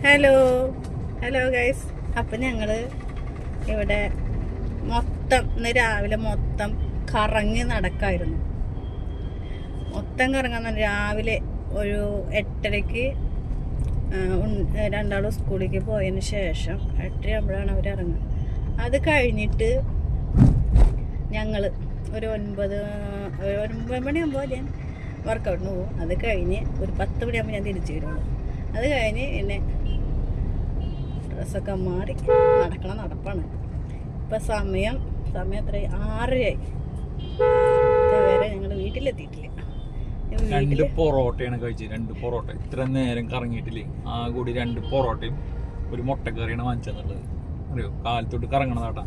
Hello hello guys. അപ്പം ഞങ്ങൾ ഇവിടെ ഇന്ന് രാവിലെ മൊത്തം കറങ്ങി നടക്കായിരുന്നു. മൊത്തം കറങ്ങാൻ രാവിലെ ഒരു 8:30-ക്ക് രണ്ടാളും സ്കൂളിലേക്ക് പോയതിന് ശേഷം 8:30 ആകുമ്പോഴാണ് അവർ ഇറങ്ങുക. അത് കഴിഞ്ഞിട്ട് ഞങ്ങൾ ഒരു 9 മണിയാകുമ്പോൾ ഞാൻ വർക്കൗട്ടിന് പോകും. അത് കഴിഞ്ഞ് ഒരു 10 മണിയാകുമ്പോൾ ഞാൻ തിരിച്ചു വരുള്ളൂ. അത് കഴിഞ്ഞ് പിന്നെ ഡ്രസ്സൊക്കെ മാറി നടക്കണം നടപ്പാണ്. ഇപ്പം സമയം എത്രയായി? 6:30 ഇതുവരെ ഞങ്ങൾ വീട്ടിലെത്തിയിട്ടില്ല. 2 പൊറോട്ടയാണ് കഴിച്ചത്. 2 പൊറോട്ട ഇത്ര നേരം കറങ്ങിയിട്ടില്ലേ. ആ കൂടി 2 പൊറോട്ടയും ഒരു മുട്ടക്കറിയാണ് വാങ്ങിച്ചെന്നുള്ളത്. അറിയോ, കാലത്തോട്ട് കറങ്ങണതാട്ടാ.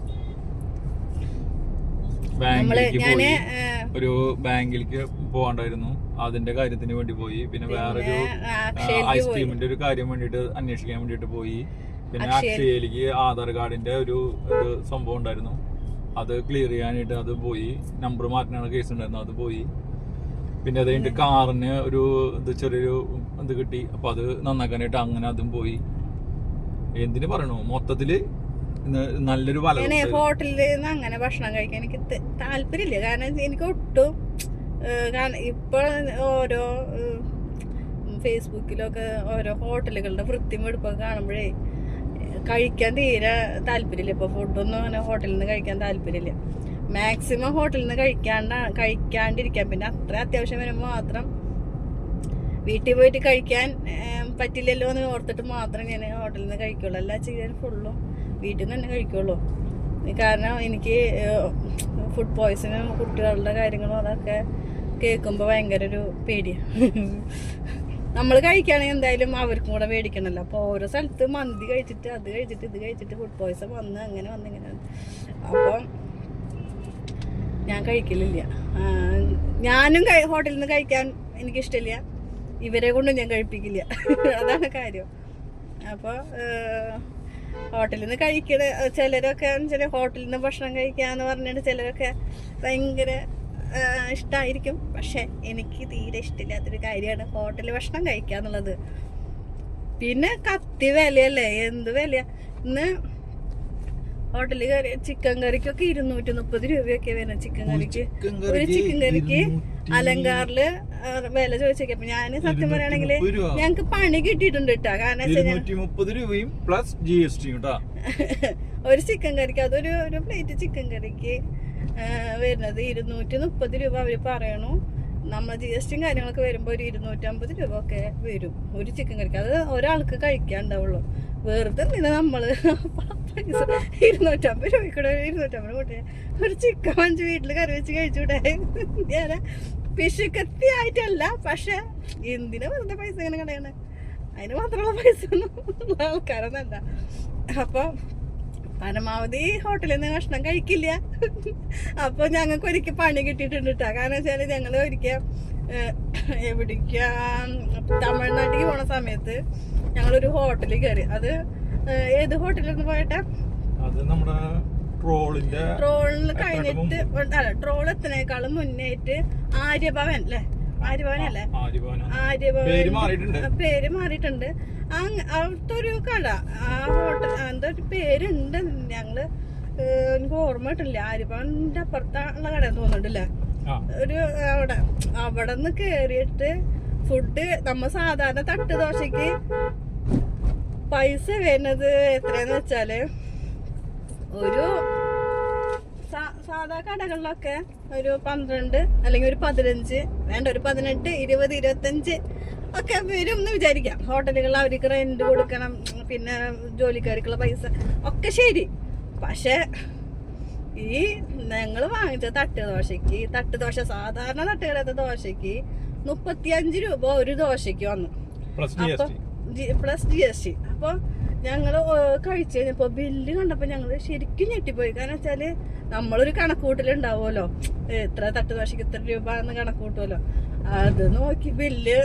ഒരു ബാങ്കിലേക്ക് പോകണ്ടായിരുന്നു, അതിന്റെ കാര്യത്തിന് വേണ്ടി പോയി. പിന്നെ വേറൊരു ഐസ്ക്രീമിന്റെ ഒരു കാര്യം വേണ്ടിട്ട് അന്വേഷിക്കാൻ വേണ്ടിട്ട് പോയി. പിന്നെ അക്ഷയയിലേക്ക് ആധാർ കാർഡിന്റെ ഒരു സംഭവം ഉണ്ടായിരുന്നു, അത് ക്ലിയർ ചെയ്യാനായിട്ട് അത് പോയി. നമ്പർ മാറ്റാനുള്ള കേസ് ഉണ്ടായിരുന്നു, അത് പോയി. പിന്നെ അത് കഴിഞ്ഞിട്ട് കാറിന് ഒരു ചെറിയൊരു കിട്ടി, അപ്പൊ അത് നന്നാക്കാനായിട്ട് അങ്ങനെ അതും പോയി. എന്തിനു പറയണു, മൊത്തത്തില് നല്ലൊരു ഹോട്ടലിൽ നിന്ന് അങ്ങനെ ഭക്ഷണം കഴിക്കാൻ എനിക്ക് താല്പര്യമില്ല. കാരണം എനിക്ക് ഒട്ടും ഇപ്പൊ ഓരോ ഫേസ്ബുക്കിലൊക്കെ ഓരോ ഹോട്ടലുകളുടെ വൃത്തിമെടുപ്പൊക്കെ കാണുമ്പോഴേ കഴിക്കാൻ തീരെ താല്പര്യമില്ല. ഇപ്പൊ ഫുഡൊന്നും അങ്ങനെ ഹോട്ടലിൽ നിന്ന് കഴിക്കാൻ താല്പര്യമില്ല. മാക്സിമം ഹോട്ടലിൽ നിന്ന് കഴിക്കാണ്ടിരിക്കാൻ. പിന്നെ അത്ര അത്യാവശ്യം വരുമ്പോൾ മാത്രം വീട്ടിൽ പോയിട്ട് കഴിക്കാൻ പറ്റില്ലല്ലോ എന്ന് ഓർത്തിട്ട് മാത്രം ഞാൻ ഹോട്ടലിൽ നിന്ന് കഴിക്കുള്ളൂ. എല്ലാ ചെയ്യാൻ ഫുള്ളും വീട്ടിൽ നിന്ന് തന്നെ കഴിക്കുള്ളൂ. കാരണം എനിക്ക് ഫുഡ് പോയ്സണും കുട്ടികളുടെ കാര്യങ്ങളും അതൊക്കെ കേൾക്കുമ്പോൾ ഭയങ്കര ഒരു പേടിയാണ്. നമ്മൾ കഴിക്കുകയാണെങ്കിൽ എന്തായാലും അവർക്കും കൂടെ മേടിക്കണമല്ലോ. അപ്പോൾ ഓരോ സ്ഥലത്ത് മന്തി കഴിച്ചിട്ട് അത് കഴിച്ചിട്ട് ഇത് കഴിച്ചിട്ട് ഫുഡ് പോയ്സൺ വന്ന് ഇങ്ങനെ. അപ്പം ഞാൻ കഴിക്കലില്ല. ഞാനും ഹോട്ടലിൽ നിന്ന് കഴിക്കാൻ എനിക്കിഷ്ടമില്ല, ഇവരെ കൊണ്ടും ഞാൻ കഴിപ്പിക്കില്ല. അതാണ് കാര്യം. അപ്പോൾ ഹോട്ടലിൽ നിന്ന് കഴിക്കണ ചിലരൊക്കെ ഹോട്ടലിൽ നിന്ന് ഭക്ഷണം കഴിക്കാന്ന് പറഞ്ഞിട്ട് ചിലരൊക്കെ ഭയങ്കര ഇഷ്ടമായിരിക്കും. പക്ഷെ എനിക്ക് തീരെ ഇഷ്ടമില്ലാത്തൊരു കാര്യമാണ് ഹോട്ടലിൽ ഭക്ഷണം കഴിക്കുക എന്നുള്ളത്. പിന്നെ കത്തി വിലയല്ലേ, എന്ത് വിലയാ. ഇന്ന് ഹോട്ടലിൽ കയറി ചിക്കൻ കറിക്കൊക്കെ 230 രൂപയൊക്കെ വരുന്നത്. ചിക്കൻ കറിക്ക് ഒരു ചിക്കൻ കറിക്ക് അലങ്കാറില് വില ചോദിച്ചേക്കാം. അപ്പൊ ഞാൻ സത്യം പറയുകയാണെങ്കിൽ ഞങ്ങക്ക് പണി കിട്ടിയിട്ടുണ്ട് കേട്ടോ. കാരണം ഒരു ചിക്കൻ കറിക്ക് അതൊരു പ്ലേറ്റ് ചിക്കൻ കറിക്ക് വരുന്നത് 230 രൂപ അവര് പറയണു. നമ്മൾ GST കാര്യങ്ങളൊക്കെ വരുമ്പോ ഒരു 250 രൂപ ഒക്കെ വരും ഒരു ചിക്കൻ കറിക്ക്. അത് ഒരാൾക്ക് കഴിക്കാണ്ടാവുള്ളൂ. വെറുതെ നമ്മള് പൈസ 250 രൂപയ്ക്കൂടെ 250 കൂട്ടെ ഒരു ചിക്കൻ വാങ്ങിച്ച് വീട്ടിൽ കറി വെച്ച് കഴിച്ചൂടെ. ഞാൻ പിശുക്കത്തി ആയിട്ടല്ല, പക്ഷെ എന്തിനാ വെറുതെ പൈസ ഇങ്ങനെ കളയണേ? അതിന് മാത്രമുള്ള പൈസ ഒന്നും ആൾക്കാരൊന്നല്ല. അപ്പൊ പരമാവധി ഹോട്ടലിൽ നിന്ന് ഭക്ഷണം കഴിക്കില്ല. അപ്പൊ ഞങ്ങൾക്ക് ഒരിക്കൽ പണി കിട്ടിയിട്ടുണ്ട് കേട്ടോ. കാരണം വെച്ചാല് ഞങ്ങള് ഒരിക്കൽ എവിടേക്കാ തമിഴ്നാട്ടിലേക്ക് പോണ സമയത്ത് ഞങ്ങളൊരു ഹോട്ടലിൽ കയറി. അത് ഏത് ഹോട്ടലിൽ പോയിട്ടാ? ട്രോളിൽ കഴിഞ്ഞിട്ട് അല്ല, ട്രോൾ എത്തുന്നേക്കാളും മുന്നേറ്റ് ആര്യഭവൻ അല്ലേ? ആര്യഭവനല്ലേ? ആര്യഭവൻ പേര് മാറിയിട്ടുണ്ട്. അവിടുത്തെ ഒരു കട, ആ ഹോട്ടൽ എന്തോ ഒരു പേരുണ്ട്. ഞങ്ങള് എനിക്ക് ഓർമ്മ കിട്ടില്ല. ആര്യഭവന്റെ അപ്പുറത്തുള്ള കട തോന്നുന്നുണ്ടല്ലേ ഒരു അവിടെ നിന്ന് കേറിയിട്ട് ഫുഡ് നമ്മ സാധാരണ തട്ട് ദോശക്ക് പൈസ വരുന്നത് എത്രയാന്ന് വെച്ചാല് ഒരു സാധാ കടകളിലൊക്കെ ഒരു 12 അല്ലെങ്കിൽ ഒരു 15 വേണ്ട ഒരു 18, 20, 25 ഒക്കെ വരും എന്ന് വിചാരിക്കാം. ഹോട്ടലുകളിൽ അവർക്ക് റെന്റ് കൊടുക്കണം, പിന്നെ ജോലിക്കാർക്കുള്ള പൈസ ഒക്കെ ശരി. പക്ഷെ ഈ ഞങ്ങൾ വാങ്ങിച്ച തട്ടുദോശ സാധാരണ തട്ടുകടത്തെ ദോശക്ക് 35 രൂപ ഒരു ദോശക്ക് വന്നു, പ്ലസ് GST. അപ്പൊ ഞങ്ങള് കഴിച്ചു കഴിഞ്ഞപ്പോ ബില്ല് കണ്ടപ്പോ ഞങ്ങള് ശരിക്കും ഞെട്ടിപ്പോയി. കാരണം വെച്ചാല് നമ്മളൊരു കണക്കൂട്ടലുണ്ടാവുമല്ലോ, എത്ര തട്ടുദോശക്ക് ഇത്ര രൂപ എന്ന് കണക്കൂട്ടുമല്ലോ. അത് നോക്കി ബില്ല്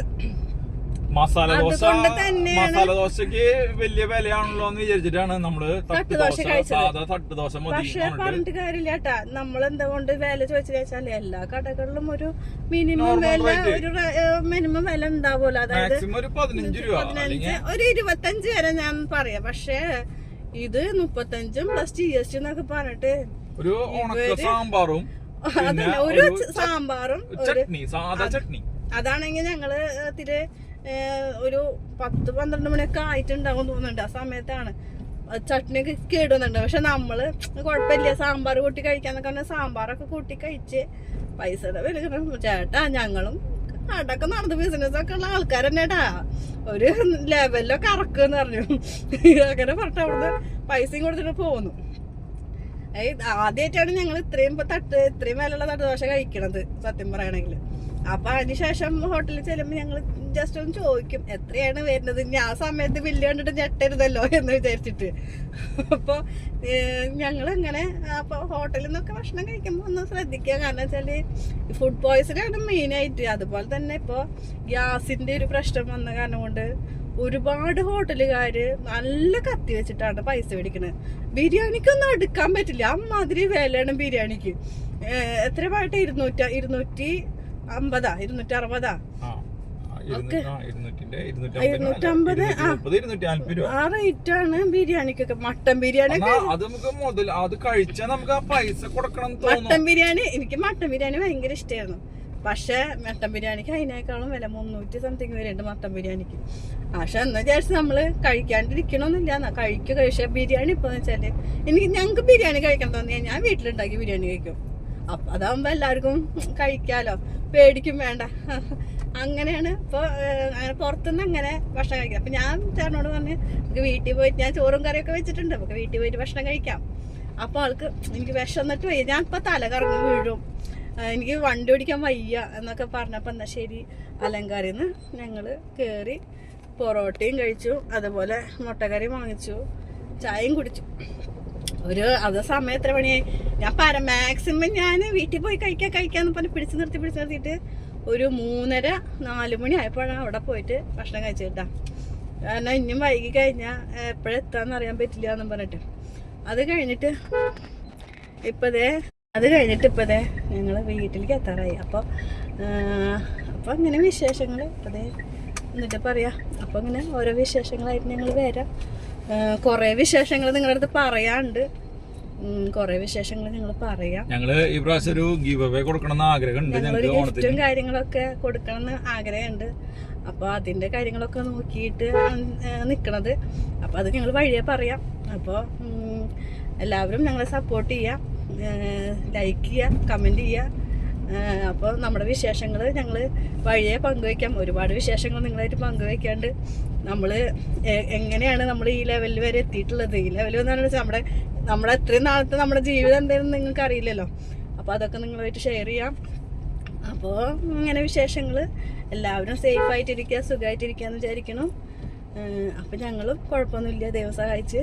മസാല ദോശ അതുകൊണ്ട് തന്നെയാണ് മസാല ദോശക്ക് വലിയ വിലയാണല്ലോ എന്ന് വിചാരിച്ചിട്ടാണ് നമ്മള് സാധാ തട്ടുദോശ മതി. പക്ഷെ പറഞ്ഞിട്ട് കാര്യമില്ല കേട്ടാ, നമ്മൾ എന്തുകൊണ്ട് വില ചോദിച്ചു വെച്ചാല് എല്ലാ കടകളിലും ഒരു മിനിമം വില മിനിമം വില ഉണ്ടാവുമല്ലോ. അതായത് ഒരു 15 രൂപ, ഒരു 25 വരെ ഞാൻ പറയാം. പക്ഷെ ഇത് 35 പ്ലസ് GST എന്നൊക്കെ പറഞ്ഞിട്ട് ഒരു സാമ്പാറും ഒരു സാമ്പാറും ചട്നി, സാധാ ചട്നി. അതാണെങ്കിൽ ഞങ്ങള് ഇത്തിരി ഒരു 10-12 മണിയൊക്കെ ആയിട്ടുണ്ടാവും തോന്നുന്നുണ്ട്. ആ സമയത്താണ് ചട്നിയൊക്കെ കേടുന്നുണ്ട്. പക്ഷെ നമ്മള് കുഴപ്പമില്ല, സാമ്പാർ കൂട്ടി കഴിക്കാന്നൊക്കെ പറഞ്ഞാൽ സാമ്പാറൊക്കെ കൂട്ടി കഴിച്ച് പൈസയുടെ വില. ചേട്ടാ ഞങ്ങളും അടക്ക നടന്ന് ബിസിനസ് ഒക്കെ ഉള്ള ആൾക്കാർ തന്നെട്ടാ, ഒരു ലെവലിലൊക്കെ ഇറക്കുമെന്ന് പറഞ്ഞു. അങ്ങനെ പറഞ്ഞിട്ട് അവിടുന്ന് പൈസയും കൊടുത്തിട്ട് പോന്നു. ആദ്യമായിട്ടാണ് ഞങ്ങൾ ഇത്രയും വിലയുള്ള തട്ടുദോശ കഴിക്കണത് സത്യം പറയണെങ്കിൽ. അപ്പൊ അതിനുശേഷം ഹോട്ടലിൽ ചെല്ലുമ്പോൾ ഞങ്ങൾ ജസ്റ്റ് ഒന്ന് ചോദിക്കും എത്രയാണ് വരുന്നത്. ഇനി ആ സമയത്ത് ബില്ല് കണ്ടിട്ട് ഞെട്ടരുതല്ലോ എന്ന് വിചാരിച്ചിട്ട്. അപ്പൊ ഞങ്ങളിങ്ങനെ അപ്പൊ ഹോട്ടലിൽ നിന്നൊക്കെ ഭക്ഷണം കഴിക്കുമ്പോൾ ഒന്ന് ശ്രദ്ധിക്കുക. കാരണം വെച്ചാല് ഫുഡ് പോയ്സൺ ആണ് മെയിനായിട്ട്. അതുപോലെ തന്നെ ഇപ്പൊ ഗ്യാസിന്റെ ഒരു പ്രശ്നം വന്ന കാരണം കൊണ്ട് ഒരുപാട് ഹോട്ടലുകാര് നല്ല കത്തി വെച്ചിട്ടാണ് പൈസ മേടിക്കണത്. ബിരിയാണിക്കൊന്നും എടുക്കാൻ പറ്റില്ല, അമ്മാതിരി വിലയാണ് ബിരിയാണിക്ക്. എത്ര പാട്ട് 250 260 ആ റേറ്റ് ആണ് ബിരിയാണിക്കൊക്കെ. മട്ടൻ ബിരിയാണി മട്ടൻ ബിരിയാണി എനിക്ക് മട്ടൻ ബിരിയാണി ഭയങ്കര ഇഷ്ടമായിരുന്നു. പക്ഷെ മട്ടൻ ബിരിയാണിക്ക് അതിനേക്കാളും വില 300 സംതിങ് വരെയുണ്ട് മട്ടൻ ബിരിയാണിക്ക്. പക്ഷെ എന്നാ വിചാരിച്ച് നമ്മള് കഴിക്കാണ്ടിരിക്കണമെന്നില്ല, കഴിച്ച ബിരിയാണി ഇപ്പൊ വെച്ചാല് ഞങ്ങക്ക് ബിരിയാണി കഴിക്കാൻ തോന്നിയാൽ ഞാൻ വീട്ടിലുണ്ടാക്കി ബിരിയാണി കഴിക്കും. അപ്പൊ അതാവുമ്പോ എല്ലാവർക്കും കഴിക്കാലോ, പേടിക്കും വേണ്ട. അങ്ങനെയാണ് ഇപ്പൊ അങ്ങനെ പുറത്തുനിന്ന് അങ്ങനെ ഭക്ഷണം കഴിക്കാം. അപ്പൊ ഞാൻ ചേട്ടനോട് പറഞ്ഞ് നമുക്ക് വീട്ടിൽ പോയിട്ട്, ഞാൻ ചോറും കറിയൊക്കെ വെച്ചിട്ടുണ്ട്, നമുക്ക് വീട്ടിൽ പോയിട്ട് ഭക്ഷണം കഴിക്കാം. അപ്പൊ ആൾക്ക് എനിക്ക് വിശന്നിട്ട് വയ്യ, ഞാൻ ഇപ്പൊ തല കറങ്ങി വീഴും, എനിക്ക് വണ്ടി ഓടിക്കാൻ വയ്യ എന്നൊക്കെ പറഞ്ഞപ്പോൾ എന്നാ ശരി അലങ്കാരിന്ന് ഞങ്ങള് കേറി പൊറോട്ടയും കഴിച്ചു, അതുപോലെ മുട്ടക്കറി വാങ്ങിച്ചു, ചായയും കുടിച്ചു. അതേ സമയം എത്ര മണിയായി, ഞാൻ മാക്സിമം ഞാൻ വീട്ടിൽ പോയി കഴിക്കാന്ന് പറഞ്ഞ് പിടിച്ചു നിർത്തിയിട്ട് ഒരു 3:30-4 മണി ആയപ്പോഴാണ് അവിടെ പോയിട്ട് ഭക്ഷണം കഴിച്ചു കേട്ടാ. കാരണം ഇനിയും വൈകി കഴിഞ്ഞാൽ എപ്പോഴെത്താന്ന് അറിയാൻ പറ്റില്ല എന്നും പറഞ്ഞിട്ട്. അത് കഴിഞ്ഞിട്ട് ഇപ്പതേ ഞങ്ങള് വീട്ടിലേക്ക് എത്താറായി. അപ്പോൾ ഇങ്ങനെ വിശേഷങ്ങൾ ഇപ്പതേ എന്നിട്ട് പറയാം. അപ്പോൾ ഇങ്ങനെ ഓരോ വിശേഷങ്ങളായിട്ട് ഞങ്ങൾ വരാം. കുറേ വിശേഷങ്ങൾ നിങ്ങളുടെ അടുത്ത് പറയാണ്ട്, കുറേ വിശേഷങ്ങൾ ഞങ്ങൾ പറയാം. ഞങ്ങള് ഈ പ്രാവശ്യം ഒരു ഗീവ് അവേ കൊടുക്കണം ആഗ്രഹമുണ്ട്, ഗിഫ്റ്റും കാര്യങ്ങളൊക്കെ കൊടുക്കണം എന്ന് ആഗ്രഹമുണ്ട്. അപ്പൊ അതിന്റെ കാര്യങ്ങളൊക്കെ നോക്കിയിട്ട് നിക്കണത്. അപ്പൊ അത് ഞങ്ങൾ വഴിയെ പറയാം. അപ്പോൾ എല്ലാവരും ഞങ്ങളെ സപ്പോർട്ട് ചെയ്യാം, ലൈക്ക് ചെയ്യുക, കമന്റ് ചെയ്യുക. അപ്പോൾ നമ്മുടെ വിശേഷങ്ങൾ ഞങ്ങൾ വഴിയെ പങ്കുവയ്ക്കാം. ഒരുപാട് വിശേഷങ്ങൾ നിങ്ങളായിട്ട് പങ്കുവയ്ക്കാണ്ട് നമ്മൾ എങ്ങനെയാണ് നമ്മൾ ഈ ലെവലിൽ വരെ എത്തിയിട്ടുള്ളത്. ഈ ലെവൽ എന്ന് പറഞ്ഞാൽ നമ്മുടെ ഇത്രയും നാളത്തെ നമ്മുടെ ജീവിതം എന്തായാലും നിങ്ങൾക്ക് അറിയില്ലല്ലോ. അപ്പോൾ അതൊക്കെ നിങ്ങളുമായിട്ട് ഷെയർ ചെയ്യാം. അപ്പോൾ ഇങ്ങനെ വിശേഷങ്ങൾ എല്ലാവരും സേഫായിട്ടിരിക്കുക, സുഖമായിട്ടിരിക്കുക എന്ന് വിചാരിക്കണം. അപ്പം ഞങ്ങളും കുഴപ്പമൊന്നുമില്ല, ദൈവം സഹായിച്ച്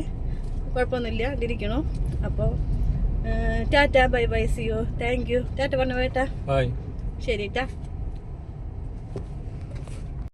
കുഴപ്പമൊന്നുമില്ല ഇരിക്കണം. അപ്പോൾ tata, bye bye, see you, thank you, tata പറഞ്ഞു പോയിട്ടാ, ശരി ടാ.